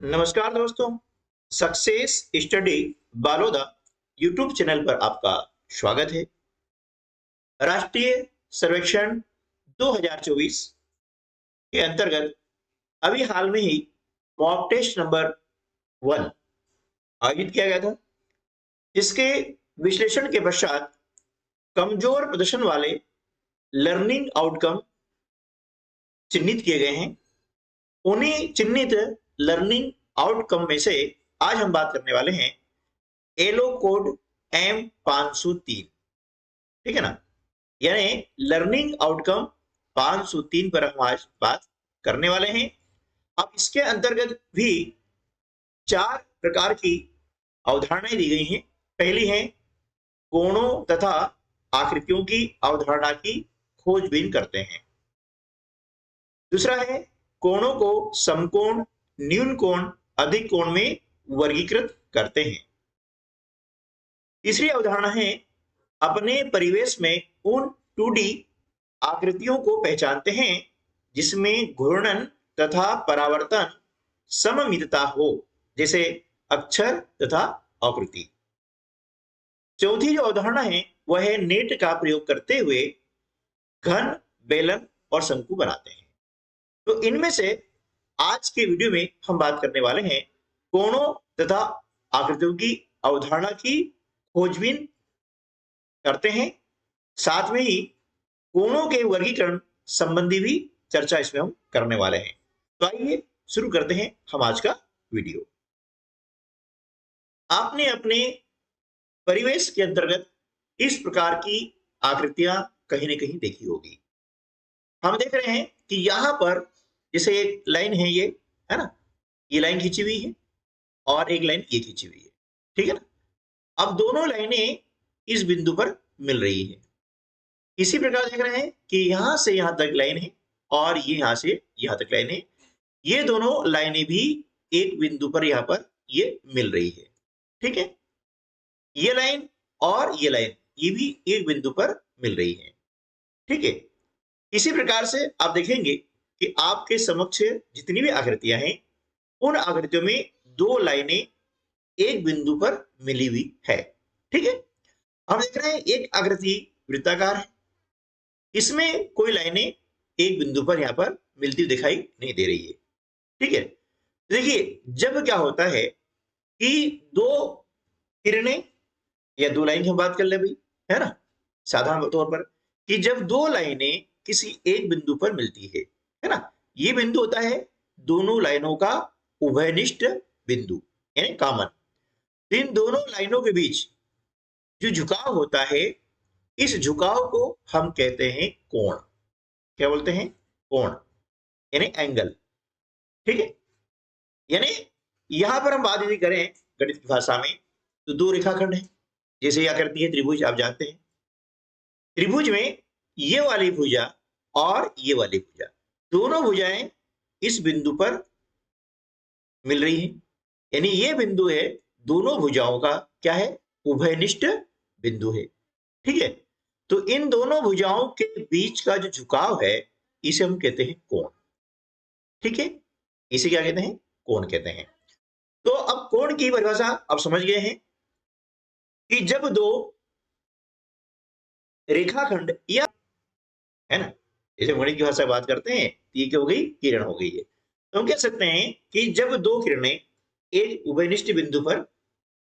नमस्कार दोस्तों। Success study Baloda YouTube channel पर आपका स्वागत है। राष्ट्रीय सर्वेक्षण 2024 के अंतर्गत अभी हाल में ही मॉक टेस्ट नंबर 1 आयोजित किया गया था, जिसके विश्लेषण के पश्चात कमजोर प्रदर्शन वाले लर्निंग आउटकम चिन्हित किए गए हैं। उन्हीं चिन्हित लर्निंग आउटकम में से आज हम बात करने वाले हैं एलो कोड M503। ठीक है ना, यानी लर्निंग आउटकम 503 पर हम आज बात करने वाले हैं। अब इसके अंतर्गत भी 4 प्रकार की अवधारणाएं दी गई हैं। पहली है कोणों तथा आकृतियों की अवधारणा की खोजबीन करते हैं। दूसरा है कोणों को समकोण, न्यून कोण, अधिक कोण में वर्गीकृत करते हैं। तीसरी अवधारणा है अपने परिवेश में उन 2D आकृतियों को पहचानते हैं जिसमें घूर्णन तथा परावर्तन सममितता हो, जैसे अक्षर तथा आकृति। चौथी जो अवधारणा है वह है नेट का प्रयोग करते हुए घन, बेलन और शंकु बनाते हैं। तो इनमें से आज के वीडियो में हम बात करने वाले हैं कोणों तथा आकृतियों की अवधारणा की खोजबीन करते हैं, साथ में ही कोणों के वर्गीकरण संबंधी भी चर्चा इसमें हम करने वाले हैं। तो आइए शुरू करते हैं हम आज का वीडियो। आपने अपने परिवेश के अंतर्गत इस प्रकार की आकृतियां कहीं न कहीं देखी होगी। हम देख रहे हैं कि यहां पर जैसे एक लाइन है, ये है ना, ये लाइन खींची हुई है और एक लाइन ये खींची हुई है। ठीक है ना। अब दोनों लाइनें इस बिंदु पर मिल रही है। इसी प्रकार देख रहे हैं कि यहां से यहां तक लाइन है और ये यहां से यहां तक लाइन है। ये दोनों लाइनें भी एक बिंदु पर यहां पर ये मिल रही है। ठीक है, ये लाइन और ये लाइन ये भी एक बिंदु पर मिल रही है। ठीक है, इसी प्रकार से आप देखेंगे कि आपके समक्ष जितनी भी आकृतियां हैं उन आकृतियों में दो लाइनें एक बिंदु पर मिली हुई है। ठीक है, हम देख रहे हैं एक आकृति वृत्ताकार है, इसमें कोई लाइनें एक बिंदु पर यहां पर मिलती दिखाई नहीं दे रही है। ठीक है, देखिए जब क्या होता है कि दो किरणें या दो लाइन की हम बात कर ले भाई, है ना, साधारण तौर पर कि जब दो लाइनें किसी एक बिंदु पर मिलती है ना, ये बिंदु होता है दोनों लाइनों का उभयनिष्ठ बिंदु यानी कॉमन। इन दोनों लाइनों के बीच जो झुकाव होता है, इस झुकाव को हम कहते हैं कोण। क्या बोलते हैं? कोण यानी एंगल। ठीक है, यानी यहां पर हम बात यदि करें गणित की भाषा में तो दो रेखाखंड है, जैसे यह करती है त्रिभुज, आप जानते हैं। त्रिभुज में ये वाली भुजा और ये वाली भुजा, दोनों भुजाएं इस बिंदु पर मिल रही हैं, यानी ये बिंदु है दोनों भुजाओं का क्या है? उभयनिष्ठ बिंदु है। ठीक है, तो इन दोनों भुजाओं के बीच का जो झुकाव है इसे हम कहते हैं कोण। ठीक है, इसे क्या कहते हैं? कोण कहते हैं। तो अब कोण की परिभाषा आप समझ गए हैं कि जब दो रेखाखंड या, है ना, जैसे गणित की भाषा बात करते हैं ये क्या हो गई? किरण हो गई है। तो हम कह सकते हैं कि जब दो किरणें एक उभयनिष्ठ बिंदु पर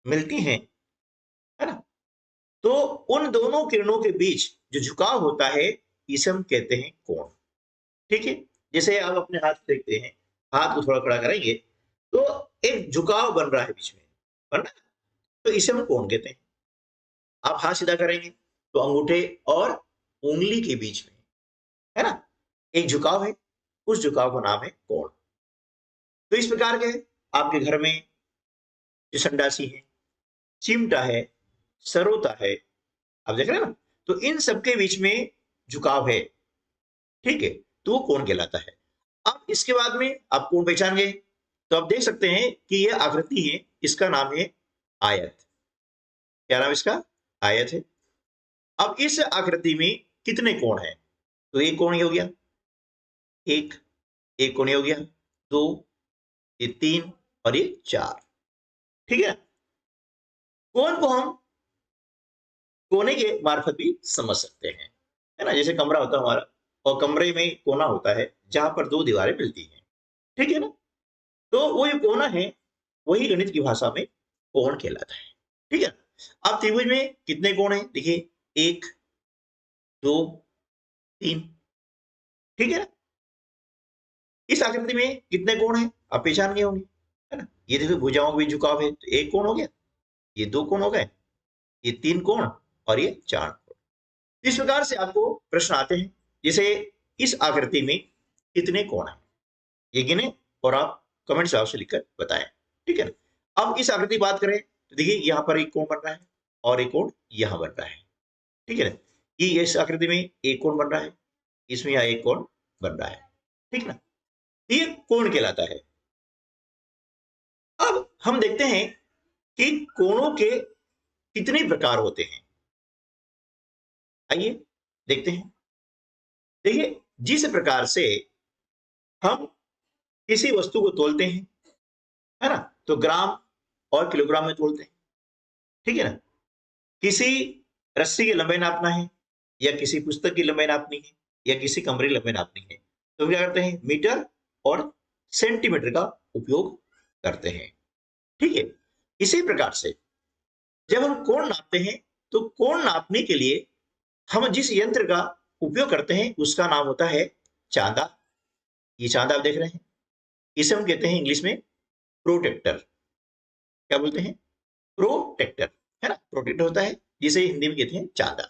मिलती हैं, है ना, तो उन दोनों किरणों के बीच जो झुकाव होता है इसे हम कहते हैं कोण। ठीक है, जैसे आप अपने हाथ देखते हैं, हाथ को थोड़ा खड़ा करेंगे तो एक झुकाव बन रहा है बीच में, है ना, तो इसे हम कोण कहते हैं। आप हाथ सीधा करेंगे तो अंगूठे और उंगली के बीच में, है ना, एक झुकाव है, उस झुकाव का नाम है कोण। तो इस प्रकार के आपके घर में जो संडासी है, चिमटा है, सरोता है, आप देख रहे हैं ना, तो इन सबके बीच में झुकाव है। ठीक है, तो वो कोण कहलाता है। अब इसके बाद में आप कोण पहचान गए तो आप देख सकते हैं कि यह आकृति है, इसका नाम है आयत। क्या नाम इसका? आयत है। अब इस आकृति में कितने कोण हैं? तो एक कोण हो गया, एक कोण हो गया, दो, ये तीन, और ये 4। ठीक है। कोण को हम कोने के मार्फत भी समझ सकते हैं, है ना। जैसे कमरा होता है हमारा, और कमरे में कोना होता है जहां पर 2 दीवारें मिलती हैं। ठीक है ना। तो वो जो कोना है वही गणित की भाषा में कोण कहलाता है। ठीक है। अब त्रिभुज में कितने कोण हैं? देखिए, 1, 2, 3। ठीक है ना। इस आकृति में कितने कोण हैं? आप पहचान गए होंगे, है ना। ये देखो, भुजाओं के बीच झुकाव है, तो 1 कोण हो गया, ये 2 कोण हो गए, ये 3 कोण और ये 4 कोण। इस प्रकार से आपको प्रश्न आते हैं, जैसे इस आकृति में कितने कोण हैं, ये गिने और आप कमेंट बॉक्स में लिखकर बताएं। ठीक है ना। अब इस आकृति की बात करें तो देखिए, यहाँ पर एक कोण बन रहा है और एक कोण यहाँ बन रहा है। ठीक है ना। ये इस आकृति में एक कोण बन रहा है, इसमें यहाँ एक कोण बन रहा है। ठीक है ना। ये कोण कहलाता है। अब हम देखते हैं कि कोणों के कितने प्रकार होते हैं। आइए देखते हैं। देखिए, जिस प्रकार से हम किसी वस्तु को तोलते हैं, है ना, तो ग्राम और किलोग्राम में तोलते हैं। ठीक है ना। किसी रस्सी की लंबाई नापना है, या किसी पुस्तक की लंबाई नापनी है, या किसी कमरे की लंबाई नापनी है, तो क्या करते हैं? मीटर और सेंटीमीटर का उपयोग करते हैं। ठीक है। इसी प्रकार से जब हम कोण नापते हैं, तो कोण नापने के लिए हम जिस यंत्र का उपयोग करते हैं उसका नाम होता है चांदा। ये चांदा आप देख रहे हैं, इसे हम कहते हैं इंग्लिश में प्रोटेक्टर। क्या बोलते हैं? प्रोटेक्टर, है ना। प्रोटेक्टर होता है जिसे हिंदी में कहते हैं चांदा।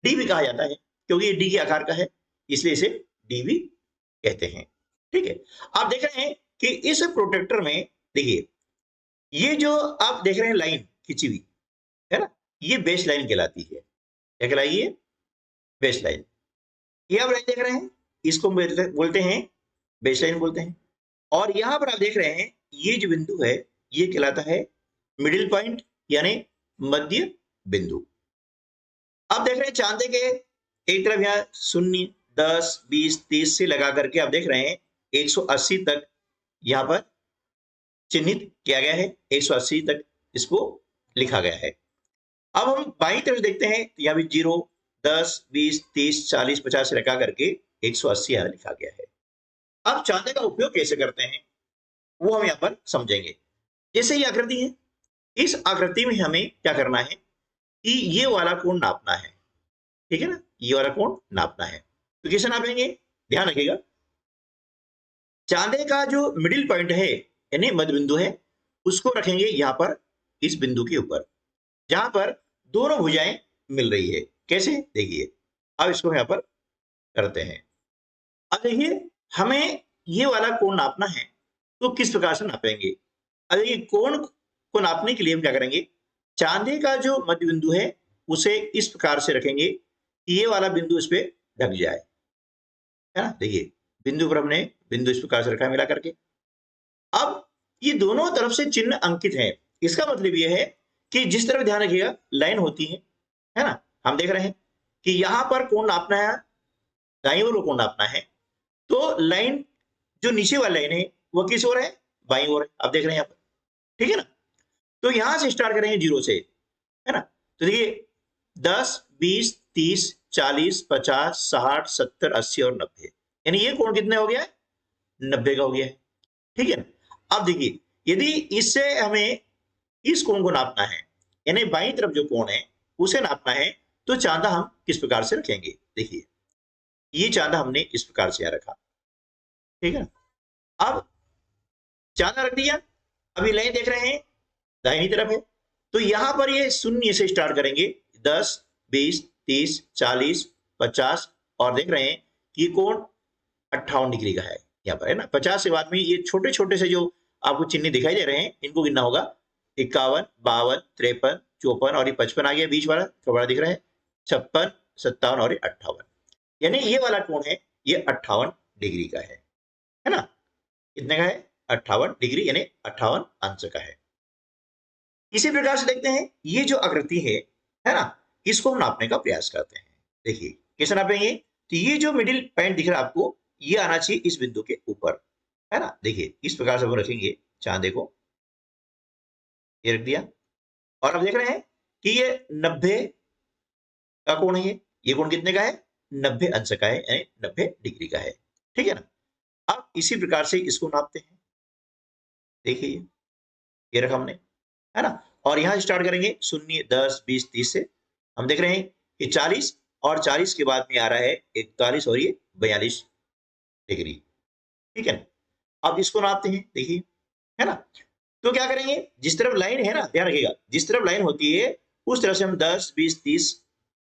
डी भी कहा जाता है क्योंकि ये डी के आकार का है, इसलिए इसे डी भी कहते हैं। ठीक है। आप देख रहे हैं कि इस प्रोटेक्टर में देखिए, ये जो आप देख रहे हैं लाइन खींची हुई, है ना, ये बेस लाइन कहलाती है। क्या कहलाई? ये बेस लाइन। ये आप लाइन देख रहे हैं, इसको बोलते हैं बेस लाइन बोलते हैं। और यहां पर आप देख रहे हैं ये जो बिंदु है ये कहलाता है मिडिल पॉइंट, यानी मध्य बिंदु। आप देख रहे हैं चांदे के एक तरफ यहाँ 0, 10, 20, 30 से लगा करके आप देख रहे हैं 180 तक यहाँ पर चिन्हित किया गया है, 180 तक इसको लिखा गया है। अब हम बाईं तरफ देखते हैं, यहाँ भी 0, 10, 20, 30, 40, 50 से लगा करके 180 यहाँ लिखा गया है। अब चांदे का उपयोग कैसे करते हैं वो हम यहाँ पर समझेंगे। जैसे ये आकृति है, इस आकृति में हमें क्या करना है कि ये वाला कोण नापना है। ठीक है ना। ये वाला कोण नापना है, तो कैसे नापेंगे? ध्यान रखिएगा, चांदे का जो मिडिल पॉइंट है यानी मध्य बिंदु है, उसको रखेंगे यहाँ पर इस बिंदु के ऊपर, जहां पर दोनों भुजाएं मिल रही है। कैसे? देखिए, अब इसको यहाँ पर करते हैं। अब देखिए, हमें ये वाला कोण नापना है, तो किस प्रकार से नापेंगे? अब देखिए, कोण को नापने के लिए हम क्या करेंगे? चांदे का जो मध्य बिंदु है उसे इस प्रकार से रखेंगे कि ये वाला बिंदु इस पे ढक जाए, है ना। देखिए, बिंदु पर हमने बिंदु इस प्रकार से रखा है मिला करके। अब ये दोनों तरफ से चिन्ह अंकित है, इसका मतलब ये है कि जिस तरफ ध्यान रखिएगा लाइन होती है ना। हम देख रहे हैं कि यहां पर कोण नापना है, दाईं ओर कोण नापना है, तो लाइन जो नीचे वाली लाइन है वो किस ओर है? बाईं ओर है। आप देख रहे हैं यहाँ पर, ठीक है ना। तो यहां से स्टार्ट करेंगे 0 से, है ना। तो देखिए, 10, 20, 30, 40, 50, 60, 70, 80 और 90, यानी ये कोण कितने हो गया है? 90 का हो गया है। ठीक है ना। अब देखिए, यदि इससे हमें इस कोण को नापना है, यानी बाईं तरफ जो कोण है उसे नापना है, तो चांदा हम किस प्रकार से रखेंगे? देखिए, ये चांदा हमने इस प्रकार से यहां रखा। ठीक है ना। अब चांदा रख दिया, अभी लाइन देख रहे हैं दाहिनी तरफ है, तो यहां पर ये 0 से स्टार्ट करेंगे, 10, 20, 30, 40, 50 और देख रहे हैं कि कोण 58 डिग्री का है यहाँ पर, है ना। 50 के बाद में ये छोटे छोटे से जो आपको चिन्ह दिखाई दे रहे हैं इनको गिनना होगा। 51, 52, 53, 54 और ये 55 आ गया बीच वाला, तो बड़ा दिख रहा है 56, 57 और ये 58, यानी ये वाला कोण है ये 58 डिग्री का है ना। कितने का है? 58 डिग्री, यानी 58 अंश का है। इसी प्रकार से देखते हैं ये जो आकृति है ना, इसको हम नापने का प्रयास करते हैं। देखिए कैसे नापेंगे? तो ये जो मिडिल पॉइंट दिख रहा है आपको, ये आना चाहिए इस बिंदु के ऊपर, है ना। देखिए इस प्रकार से हम रखेंगे चांदे को, ये रख दिया। और अब देख रहे हैं कि ये 90 का कोण है, ये कोण कितने का है? 90 अंश का है, यानी 90 डिग्री का है। ठीक है ना। अब इसी प्रकार से इसको नापते हैं। देखिए ये रखा हमने, है ना। और यहां स्टार्ट करेंगे 0, 10, 20, 30 से। हम देख रहे हैं कि 40 और 40 के बाद में आ रहा है 41 और ये 42 डिग्री। ठीक है ना। अब इसको नापते हैं, देखिए, है ना। तो क्या करेंगे, जिस तरफ लाइन है ना, ध्यान रखिएगा, जिस तरफ लाइन होती है उस तरफ से हम 10, 20, 30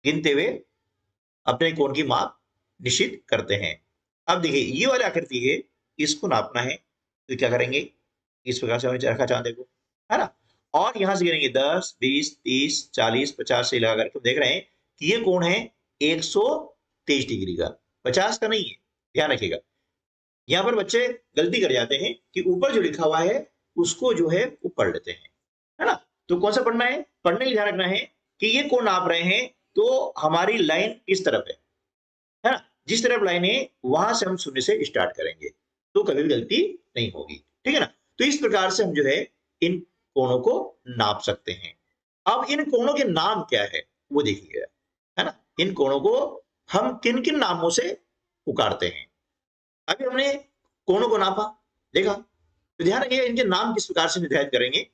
गिनते हुए अपने कोण की माप निश्चित करते हैं। अब देखिए ये वाली आकृति है, इसको नापना है, तो क्या करेंगे, इस प्रकार से हमने रखा चांदे को, है ना। और यहां से गिनेंगे 10, 20, 30, 40, 50 से लगा करके देख रहे हैं कि ये कोण है 123 डिग्री का, 50 का नहीं है, ध्यान रखिएगा। यहां पर बच्चे गलती कर जाते हैं कि ऊपर जो लिखा हुआ है उसको जो है वो पढ़ लेते हैं, है ना। तो कौन सा पढ़ना है, पढ़ने के लिए ध्यान रखना है कि ये कोण नाप रहे हैं तो हमारी लाइन किस तरफ है ना। जिस तरफ लाइन है वहां से हम शून्य से स्टार्ट करेंगे, तो कभी भी गलती नहीं होगी। ठीक है ना। तो इस प्रकार से हम जो है इन कोणों को नाप सकते हैं। अब इन कोणों के नाम क्या है वो देखिएगा, है ना। इन कोणों को हम किन किन नामों से पुकारते हैं। अभी हमने कोणों को नापा, देखा, तो ध्यान रखिएगा इनके नाम किस प्रकार से निर्धारित करेंगे।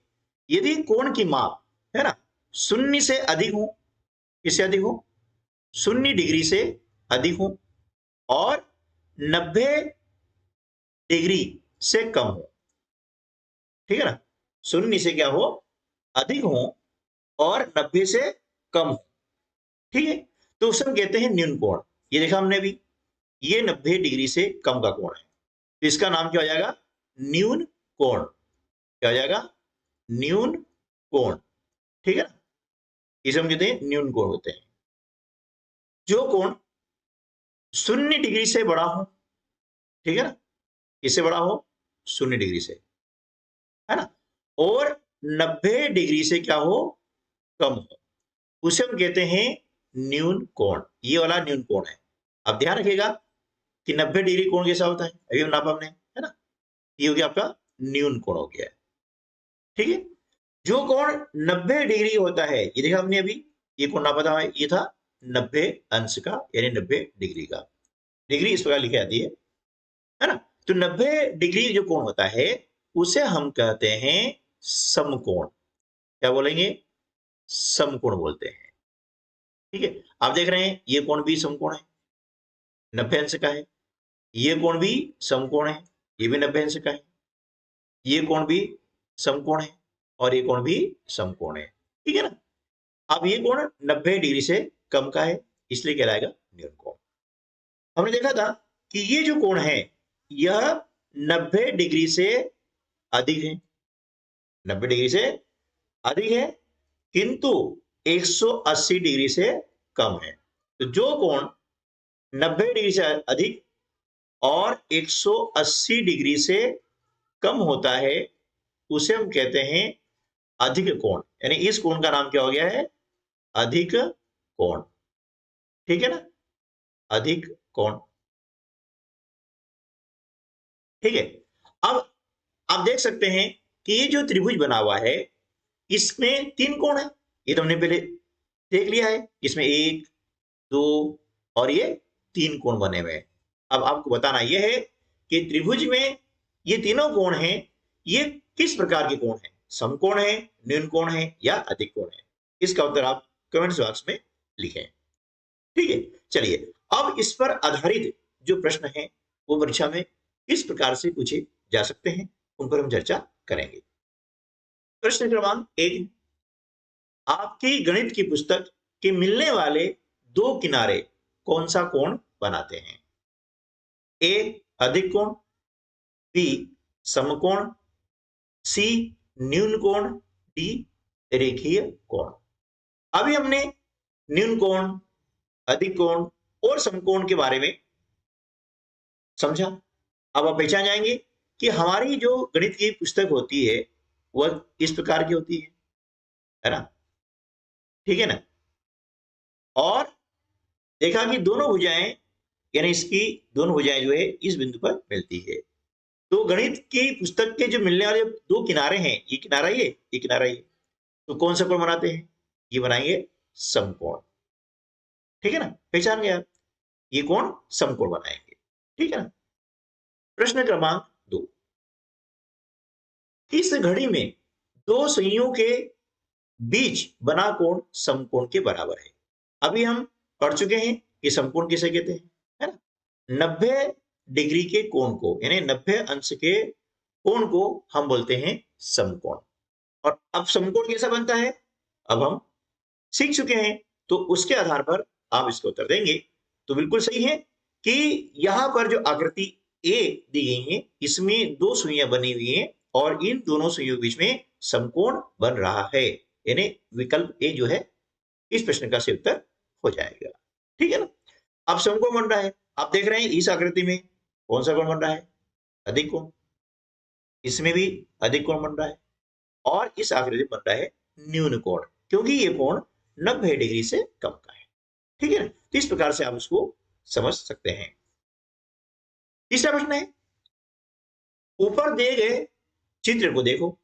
यदि कोण की माप, है ना, 0 से अधिक हो, किससे अधिक हो, 0 डिग्री से अधिक हो और 90 डिग्री से कम हो। ठीक है ना। 0 से क्या हो, अधिक हो और 90 से कम हो। ठीक है। तो उसे हम कहते हैं न्यून कोण। ये देखा हमने भी, ये 90 डिग्री से कम का कोण है, तो इसका नाम क्या हो जाएगा, न्यून कोण। क्या हो जाएगा, न्यून कोण। ठीक है ना। इसे हम कहते हैं न्यून कोण होते हैं। जो कोण 0 डिग्री से बड़ा हो, ठीक है ना, इससे बड़ा हो 0 डिग्री से, है ना, और 90 डिग्री से क्या हो, कम हो, उसे हम कहते हैं न्यून कोण। ये वाला न्यून कोण है। अब ध्यान रखिएगा कि 90 डिग्री कोण कैसा होता है, अभी हम नापा हमने, है ना। ये हो गया आपका न्यून कोण हो गया है। ठीक है। जो कोण 90 डिग्री होता है, ये देखा हमने अभी, ये कोण नापा था, ये था 90 अंश का, यानी 90 डिग्री का। डिग्री इस प्रकार लिखी जाती है ना। तो 90 डिग्री जो कोण होता है उसे हम कहते हैं समकोण। क्या बोलेंगे, समकोण बोलते हैं। ठीक है। आप देख रहे हैं ये कोण भी समकोण है, 90 अंश का है। ये कोण भी समकोण है, ये भी 90 अंश का है। ये कोण भी समकोण है और ये कोण भी समकोण है। ठीक है ना। अब ये कोण 90 डिग्री से कम का है, इसलिए कहलाएगा न्यून कोण। हमने देखा था कि ये जो कोण है यह 90 डिग्री से अधिक है, 90 डिग्री से अधिक है, किंतु 180 डिग्री से कम है। तो जो कोण 90 डिग्री से अधिक और 180 डिग्री से कम होता है उसे हम कहते हैं अधिक कोण, यानी इस कोण का नाम क्या हो गया है, अधिक कोण। ठीक है ना, अधिक कोण। ठीक है। अब आप देख सकते हैं कि ये जो त्रिभुज बना हुआ है इसमें 3 कोण है, ये तो हमने पहले देख लिया है। इसमें 1, 2 और ये 3 कोण बने हुए हैं। अब आपको बताना यह है कि त्रिभुज में ये तीनों कोण हैं, ये किस प्रकार के कोण हैं, समकोण है, न्यून कोण है या अधिक कोण है। इसका उत्तर आप कमेंट बॉक्स में लिखें। ठीक है। चलिए, अब इस पर आधारित जो प्रश्न है वो परीक्षा में किस प्रकार से पूछे जा सकते हैं उन पर हम चर्चा करेंगे। प्रश्न क्रमांक 1, आपकी गणित की पुस्तक के मिलने वाले 2 किनारे कौन सा कोण बनाते हैं। ए अधिक कोण, बी समकोण, सी न्यून कोण, डी रेखीय कोण। अभी हमने न्यून कोण, अधिक कोण और समकोण के बारे में समझा। अब आप पहचान जाएंगे कि हमारी जो गणित की पुस्तक होती है वह इस प्रकार की होती है ना। ठीक है ना। और देखा कि दोनों भुजाएं, यानी इसकी दोनों भुजाएं जो है इस बिंदु पर मिलती है। तो गणित की पुस्तक के जो मिलने वाले दो किनारे हैं, ये किनारा ये किनारा ये, तो कौन सा कोण बनाते हैं? ये बनाएंगे समकोण। ठीक है ना, पहचान गया आप? ये कोण समकोण बनाएंगे। ठीक है ना। प्रश्न क्रमांक 2, इस घड़ी में दो सुइयों के बीच बना कोण समकोण के बराबर है। अभी हम पढ़ चुके हैं कि समकोण किसे कहते हैं, है ना। 90 डिग्री के कोण को, यानी 90 अंश के कोण को हम बोलते हैं समकोण। और अब समकोण कैसा बनता है, अब हम सीख चुके हैं, तो उसके आधार पर आप इसका उत्तर देंगे। तो बिल्कुल सही है कि यहां पर जो आकृति ए दी गई है, इसमें दो सुइयां बनी हुई हैं और इन दोनों सुइयों के बीच में समकोण बन रहा है, यानी विकल्प ए जो है इस प्रश्न का सही उत्तर हो जाएगा। ठीक है ना। अब समकोण बन रहा है, आप देख रहे हैं इस आकृति में कौन सा कोण बन रहा है, अधिक कोण। इसमें भी अधिक कोण बन रहा है और इस आकृति में बन रहा है न्यून कोण, क्योंकि ये कोण 90 डिग्री से कम का है। ठीक है ना। तो इस प्रकार से आप उसको समझ सकते हैं। तीसरा प्रश्न है, ऊपर दिए गए चित्र को देखो।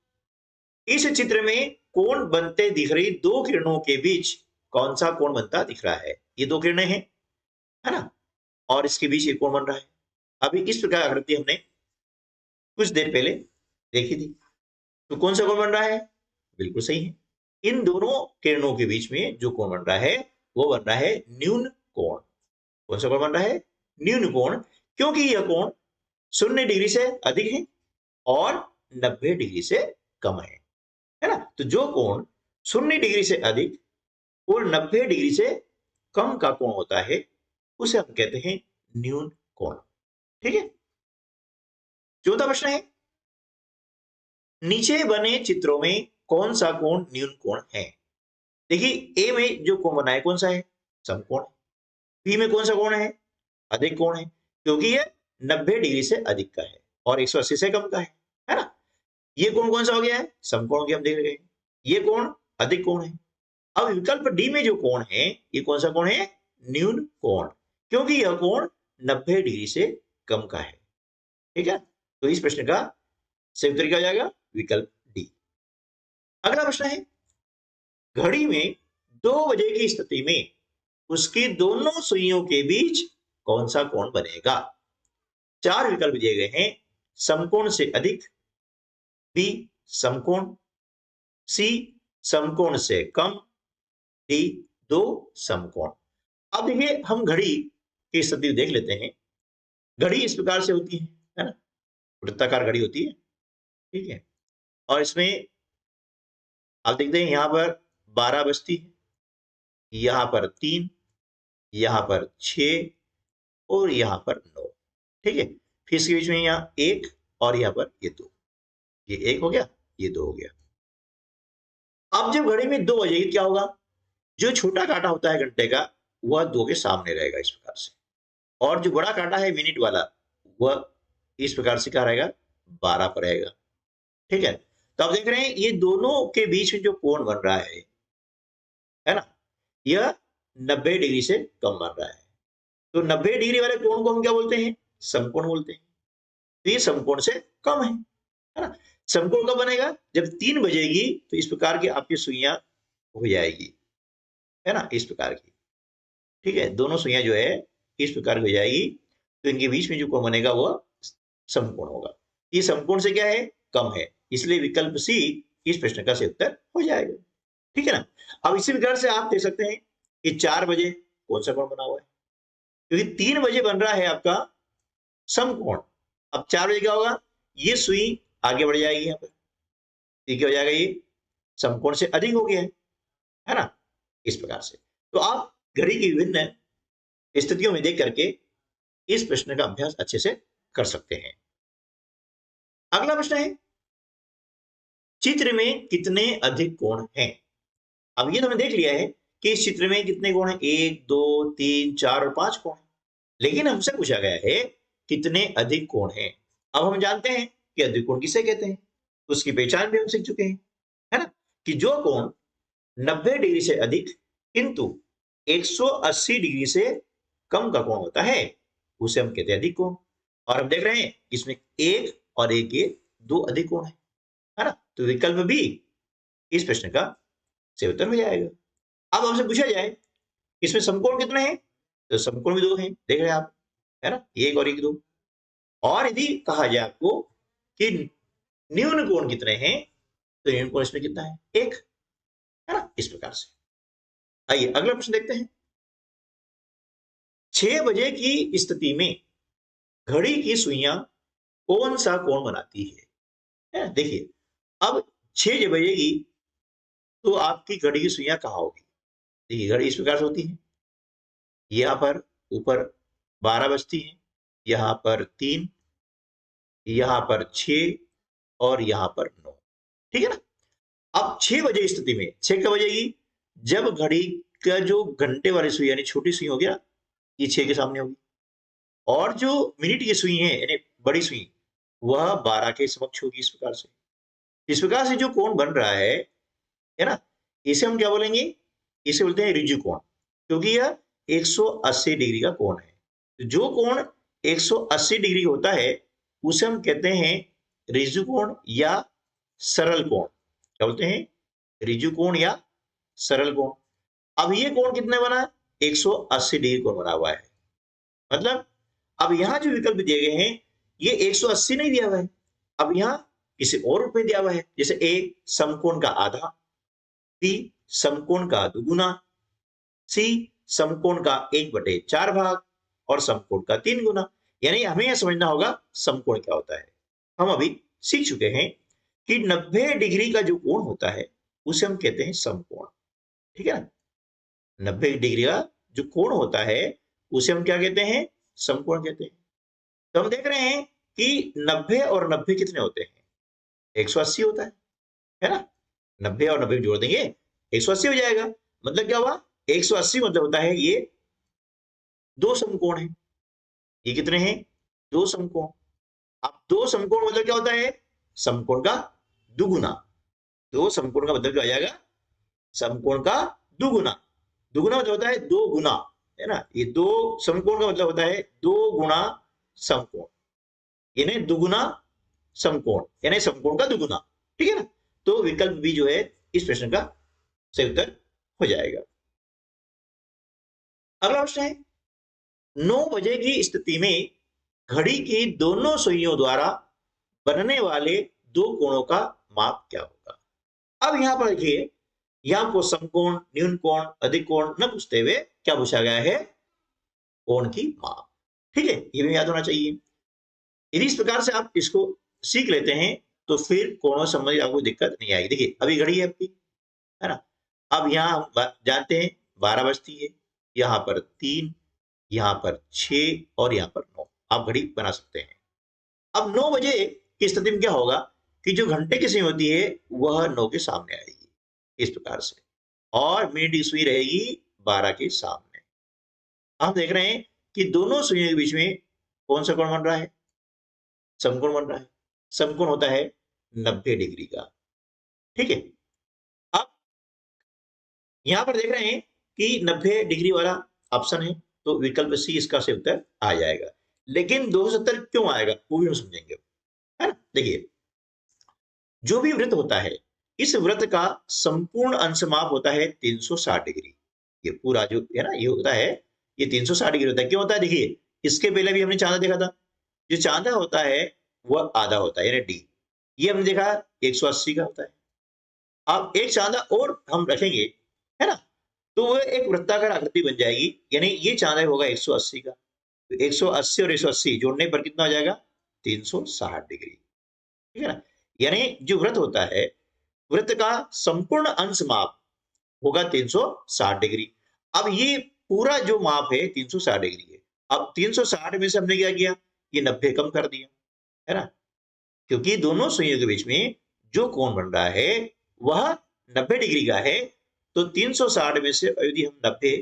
इस चित्र में कोण बनते दिख रही दो किरणों के बीच कौन सा कोण बनता दिख रहा है? ये दो किरणें हैं, है ना, और इसके बीच एक कोण बन रहा है। अभी इस प्रकार आकृति हमने कुछ देर पहले देखी थी। तो कौन सा कोण बन रहा है? बिल्कुल सही है, इन दोनों किरणों के बीच में जो कोण बन रहा है वो बन रहा है न्यून कोण। कौन सा कोण बन रहा है? न्यून कोण, क्योंकि यह कोण 0 डिग्री से अधिक है और 90 डिग्री से कम है ना। तो जो कोण 0 डिग्री से अधिक और 90 डिग्री से कम का कोण होता है उसे हम कहते हैं न्यून कोण। ठीक है। चौथा प्रश्न है, नीचे बने चित्रों में कौन सा कोण न्यून कोण है? देखिए, ए में जो कोण बना है कौन सा है? समकोण। बी में कौन सा कोण है? अधिक कोण है, क्योंकि ये 90 डिग्री से अधिक का है और 180 से कम का है ना। ये कोण कौन सा हो गया है? समकोण हो गया, हम देख रहे हैं। ये कोण अधिक कोण है। अब विकल्प डी में जो कोण है ये कौन सा कोण है? न्यून कोण, क्योंकि यह कोण 90 डिग्री से कम का है। ठीक है। तो इस प्रश्न का सही उत्तर क्या हो जाएगा? विकल्प डी। अगला प्रश्न है, घड़ी में 2 बजे की स्थिति में उसकी दोनों सुइयों के बीच कौन सा कोण बनेगा? 4 विकल्प दिए गए हैं। समकोण से अधिक, बी समकोण, सी समकोण से कम, डी 2 समकोण। अब देखिए, हम घड़ी की स्थिति देख लेते हैं। घड़ी इस प्रकार से होती है ना, वृत्ताकार घड़ी होती है। ठीक है। और इसमें आप देखते हैं यहां पर 12 बजती है, यहां पर 3, यहां पर 6 और यहां पर 9। ठीक है। फिर इसके बीच में यहां 1 और यहां पर ये 2। ये 1 हो गया, ये 2 हो गया। अब जब घड़ी में 2 बजेगी क्या होगा? जो छोटा कांटा होता है घंटे का वह 2 के सामने रहेगा इस प्रकार से, और जो बड़ा कांटा है मिनट वाला वह इस प्रकार से क्या रहेगा? 12 पर रहेगा। ठीक है। तो आप देख रहे हैं ये दोनों के बीच में जो कोण बन रहा है ना, यह 90 डिग्री से कम बन रहा है। तो 90 डिग्री वाले कोण को हम क्या बोलते हैं? समकोण बोलते हैं। तो ये समकोण से कम है ना। समकोण कब बनेगा? जब 3 बजेगी तो इस प्रकार की आपकी सुइयां हो जाएगी, है ना, इस प्रकार की। ठीक है। दोनों सुइयां जो है इस प्रकार हो जाएगी, तो इनके बीच में जो कोण बनेगा वह समकोण होगा। ये समकोण से क्या है? कम है, इसलिए विकल्प सी इस प्रश्न का सही उत्तर हो जाएगा। ठीक है ना। अब इसी प्रकार से आप देख सकते हैं कि 4 बजे कौन सा कोण बना हुआ है, क्योंकि 3 बजे बन रहा है आपका समकोण। अब 4 बजे क्या होगा? ये सुई आगे बढ़ जाएगी, यहाँ पर ये क्या हो जाएगा? ये समकोण से अधिक हो गया है ना, इस प्रकार से। तो आप घड़ी की विभिन्न स्थितियों में देख करके इस प्रश्न का अभ्यास अच्छे से कर सकते हैं। अगला प्रश्न है, चित्र में कितने अधिक कोण हैं? अब ये तो हमने देख लिया है कि इस चित्र में कितने कोण हैं, 1 2 3 4 और 5 कोण, लेकिन हमसे पूछा गया है कितने अधिक कोण हैं। अब हम जानते हैं कि अधिक कोण किसे कहते हैं, उसकी पहचान भी हम सीख चुके हैं, है ना, कि जो कोण 90 डिग्री से अधिक किंतु 180 डिग्री से कम का कोण होता है उसे हम कहते हैं अधिक कोण। और हम देख रहे हैं इसमें 1 और एक ये दो अधिक कोण है ना। तो विकल्प बी इस प्रश्न का सही उत्तर हो जाएगा। अब हमसे पूछा जाए इसमें समकोण कितने हैं, तो समकोण भी दो हैं, देख रहे हैं आप, है ना, एक और एक दो। और यदि कहा जाए आपको कि न्यून कोण कितने हैं, तो न्यून कोण इसमें कितना है, एक, है ना, इस प्रकार से। आइए अगला प्रश्न देखते हैं। 6 बजे की स्थिति में घड़ी की सुइयां कौन सा कोण बनाती है? देखिए, अब 6 बजेगी तो आपकी घड़ी की सुइयां कहाँ होगी? देखिए, घड़ी इस प्रकार से होती है, यहाँ पर ऊपर 12 बजती है, यहाँ पर 3, यहाँ पर 6 और यहाँ पर 9, ठीक है ना। अब 6 बजे स्थिति में 6 कब बजेगी? जब घड़ी का जो घंटे वाली सुई यानी छोटी सुई होगी ना, ये 6 के सामने होगी, और जो मिनट की सुई है यानी बड़ी सुई, वह 12 के समक्ष होगी। इस प्रकार से, इस प्रकार से जो कोण बन रहा है ना, इसे हम क्या बोलेंगे? इसे बोलते हैं ऋजु कोण, क्योंकि यह 180 डिग्री का कोण है। जो कोण 180 डिग्री होता है उसे हम कहते हैं ऋजु कोण या सरल कोण। क्या बोलते हैं? ऋजु कोण या सरल कोण। अब ये कोण कितने बना? 180 डिग्री कोण बना हुआ है। मतलब अब यहां जो विकल्प दिए गए हैं ये 180 नहीं दिया हुआ है, अब यहां किसी और रूप में दिया हुआ है, जैसे ए समकोण का आधा, बी समकोण का दुगुना, सी समकोण का 1/4 भाग और समकोण का 3 गुना। यानी हमें यह समझना होगा समकोण क्या होता है। हम अभी सीख चुके हैं कि 90 डिग्री का जो कोण होता है उसे हम कहते हैं समकोण, ठीक है ना। 90 डिग्री का जो कोण होता है उसे हम क्या कहते हैं? समकोण कहते हैं। तो हम देख रहे हैं कि 90 और 90 कितने होते हैं? 180 होता है ना। 90 और 90 जोड़ देंगे 180 हो जाएगा। मतलब क्या हुआ? 180 मतलब होता है ये दो समकोण है। ये कितने हैं? दो समकोण। अब दो समकोण मतलब क्या होता है? समकोण का दुगुना। दो समकोण का मतलब क्या आ जाएगा? समकोण का दुगुना। दुगुना मतलब होता है दो गुना, है ना। ये दो समकोण का मतलब होता है दो गुना समकोण, यानी दुगुना समकोण, यानी समकोण का दुगुना, ठीक है ना। तो विकल्प बी जो है इस प्रश्न का सही उत्तर हो जाएगा। अगला प्रश्न है, 9 बजे की स्थिति में घड़ी की दोनों सुइयों द्वारा बनने वाले दो कोणों का माप क्या होगा? अब यहां पर देखिए, यहां को समकोण, न्यून कोण, अधिक कोण न पूछते हुए क्या पूछा गया है? कोण की माप, ठीक है। ये भी याद होना चाहिए। यदि इस प्रकार से आप इसको सीख लेते हैं तो फिर कोणों संबंधी आपको दिक्कत नहीं आएगी। देखिए अभी घड़ी है आपकी, है ना। अब यहाँ हम जानते हैं 12 बजती है, यहाँ पर 3, यहाँ पर 6 और यहाँ पर 9, आप घड़ी बना सकते हैं। अब 9 बजे की स्थिति में क्या होगा कि जो घंटे की सुई होती है वह 9 के सामने आएगी, इस प्रकार से, और मिनट की सुई रहेगी 12 के सामने। हम देख रहे हैं कि दोनों सुइयों के बीच में कौन सा कोण बन रहा है? समकोण बन रहा है। समकोण होता है 90 डिग्री का, ठीक है। अब यहां पर देख रहे हैं कि 90 डिग्री वाला ऑप्शन है, तो विकल्प सी इसका सही उत्तर आ जाएगा। लेकिन 270 क्यों आएगा वो भी हम समझेंगे, है ना। देखिए, जो भी वृत्त होता है, इस वृत्त का संपूर्ण अंश माप होता है 360 डिग्री। ये पूरा जो है ना, ये होता है, ये 360 डिग्री होता है। क्यों होता है? देखिए, इसके पहले भी हमने चांदा देखा था, जो चांदा होता है वह आधा होता है, यानी डी। ये हमने देखा 180 का होता है। अब एक चांदा और हम रखेंगे, है ना, तो वह एक वृत्ताकार आकृति बन जाएगी, यानी ये चांदा होगा 180 का। तो 180 और 180 जोड़ने पर कितना हो जाएगा? 360 डिग्री, ठीक है ना। यानी जो वृत्त होता है, वृत्त का संपूर्ण अंश माप होगा 360 डिग्री। अब ये पूरा जो माप है 360 डिग्री है। अब 360 में से हमने क्या किया? ये 90 कम कर दिया, है ना, क्योंकि दोनों सुइयों के बीच में जो कोण बन रहा है वह 90 डिग्री का है। तो 360 में से यदि हम 90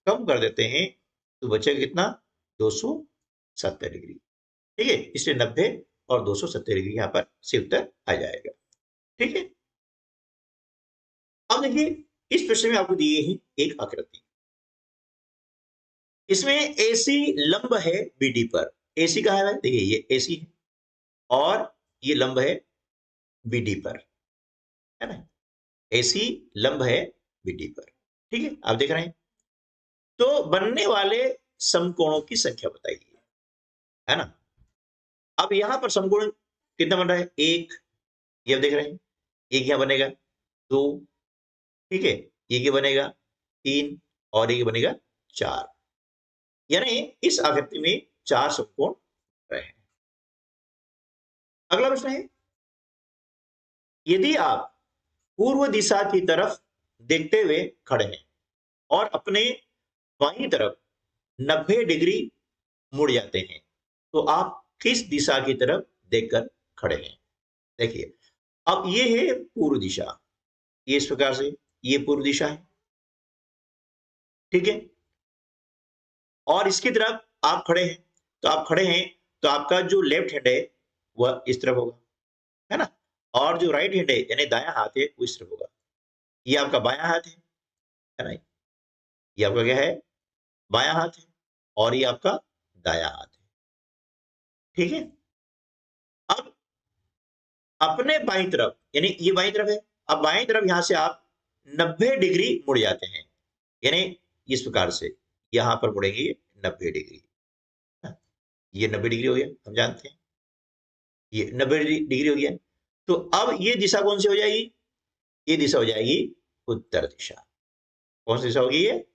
कम कर देते हैं तो बचेगा कितना? 270 डिग्री, ठीक है। इसलिए 90 और 270 डिग्री यहाँ पर सही उत्तर आ जाएगा, ठीक है। अब देखिए, इस प्रश्न में आपको दी गई एक आकृति, इसमें एसी लंब है बीडी पर। एसी कहा है? देखिए ये एसी है और ये लंब है BD पर, है ना, AC लंब है BD पर। ठीक है, आप देख रहे हैं। तो बनने वाले समकोणों की संख्या बताइए, है ना। अब यहां पर समकोण कितना बन रहा है? 1, ये आप देख रहे हैं, एक यहां बनेगा, 2, ठीक है, एक ये बनेगा, 3 और एक बनेगा 4, यानी इस आकृति में 4 समकोण रहे हैं। अगला प्रश्न है, यदि आप पूर्व दिशा की तरफ देखते हुए खड़े हैं और अपने बाईं तरफ 90 डिग्री मुड़ जाते हैं, तो आप किस दिशा की तरफ देखकर खड़े हैं? देखिए, अब ये है पूर्व दिशा, ये इस प्रकार से ये पूर्व दिशा है, ठीक है, और इसकी तरफ आप खड़े हैं, तो आप खड़े हैं तो आपका जो लेफ्ट हैंड है वह इस तरफ होगा, है ना, और जो राइट हैंड है यानी दायां हाथ है वो इस तरफ होगा। ये आपका बायां हाथ है ना, ये आपका क्या है? बायां हाथ है, और ये आपका दायां हाथ है, ठीक है। अब अपने बाईं तरफ, यानी ये बाईं तरफ है, अब बाईं तरफ यहां से आप 90 डिग्री मुड़ जाते हैं, यानी इस प्रकार से यहां पर मुड़ेंगे 90 डिग्री, ये 90 डिग्री हो गया, हम जानते हैं ये 90 डिग्री हो गया। तो अब ये दिशा कौन सी हो जाएगी? ये दिशा हो जाएगी उत्तर दिशा। कौन सी दिशा होगी? ये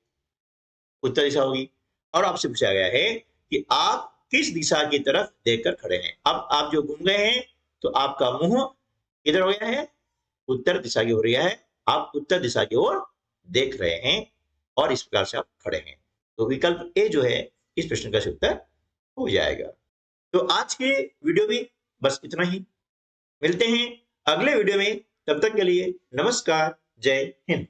उत्तर दिशा होगी। और आपसे पूछा गया है कि आप किस दिशा की तरफ देखकर खड़े हैं। अब आप जो घूम गए हैं तो आपका मुंह किधर हो गया है? उत्तर दिशा की हो रहा है, आप उत्तर दिशा की ओर देख रहे हैं और इस प्रकार से आप खड़े हैं। तो विकल्प ए जो है इस प्रश्न का उत्तर हो जाएगा। तो आज के वीडियो में बस इतना ही, मिलते हैं अगले वीडियो में, तब तक के लिए नमस्कार, जय हिंद।